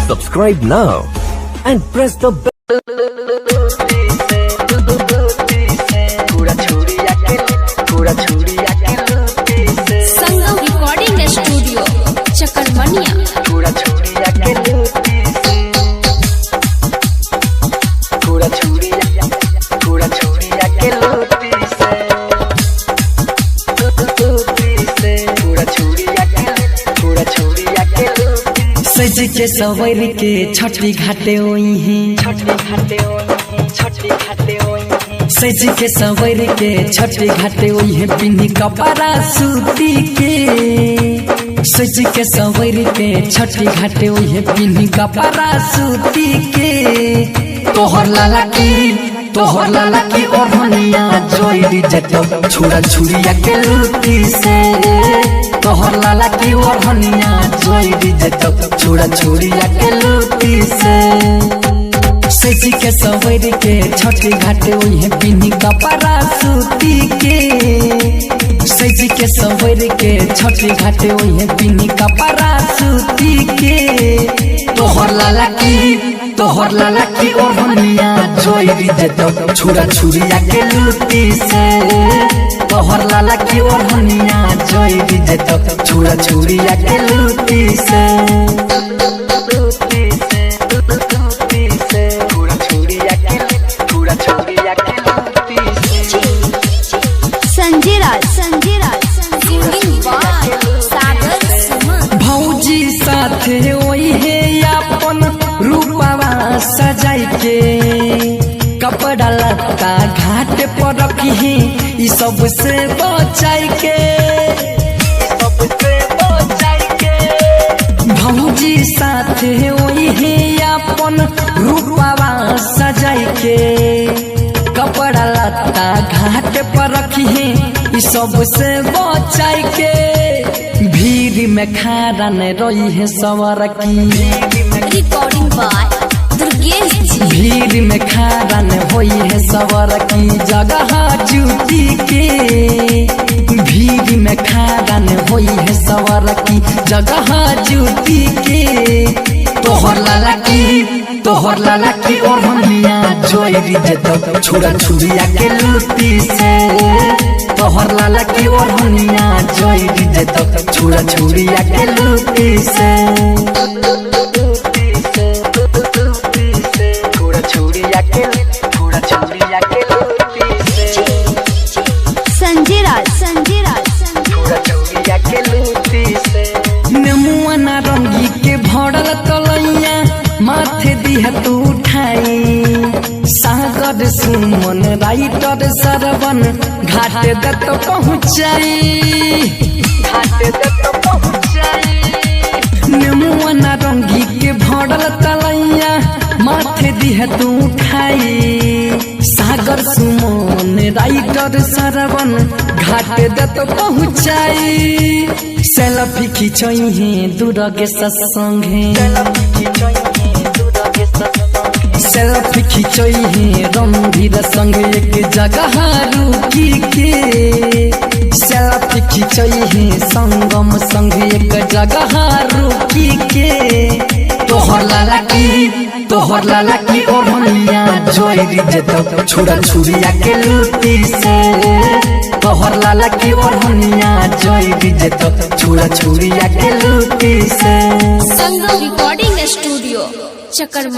Subscribe now and press the bell. Sangam recording studio चकरमनिया। सज के सवर के छठी घाटे ओई हैं, सज के सवर के छठी घाटे ओई है, पिन्ही कपड़ा सूती के। सज के सवर के छठी घाटे ओई है, पिन्ही कपड़ा सूती के। तोहर लाला की ओढ़निया जोड़ी जतो छुरा छुरिया के लूटी से। तोहर लाला की ओढ़निया जोड़ी जतो छुरा छुरिया के लूटी से। सजी के सवर के छठी घाटे ओई है, पिन्ही कपड़ा सूती के। सजी के सवर के छठी घाटे ओई है, पिन्ही कपड़ा सूती के। तोहर लाला की ओढ़निया जोड़ी जतो छुरा छुरिया के लूटी से। तोहर लाला की ओढ़निया जोड़ी जतो छुरा छुरिया के लूटी से। भौजी साथे ओई है अपन रूपवा सजाई के। कपड़ा लत्ता घाट पर रखी है, ई सब से बचाई के। भौजी साथे ओई है अपन रूपवा सजाई के। कपड़ा लत्ता घाट पर रखी है, ई सब से बचाई के। भीड़ में खारा न रोई है सवर की, रिकॉर्डिंग बाय दुर्गेश जी। भीड़ में खारा न होई है सवर की, जगह जूती के। भीड़ में खारा न होई है सवर की, जगह जूती के। तोहर लाला की ओढ़निया जोड़ी जतो छुरा छुरिया के लूटी से। तोहर लाला की ओढ़निया जोड़ी जतो छुरा छुरिया के लूटी से। नेमुआ नारंगी के भरल तलैया, माथे दिह तू उठाई। सागर सुमन राइटर सरवन घाटे दत पहुँचाई। नेमुआ नारंगी के भरल तलैया, माथे दिह तू उठाई। सागर सुमन राइटर सरवन घाटे दत पहुँचाई। सेल्फी खिंचई है दुर्गे सत्संगे, सेल्फी खिंचई है रणधीर संग एक जगह रुकी के। सेल्फी खिंचई है संगम संग एक जगह रुकी के। तोहर लाला की ओढ़निया जोड़ी जतो छुरा छुरिया के लूटी से। तोहर लाला की ओढ़निया जोड़ी जतो छुरा छुरिया के लूटी से। संगम रिकॉर्डिंग स्टूडियो चकरमनिया।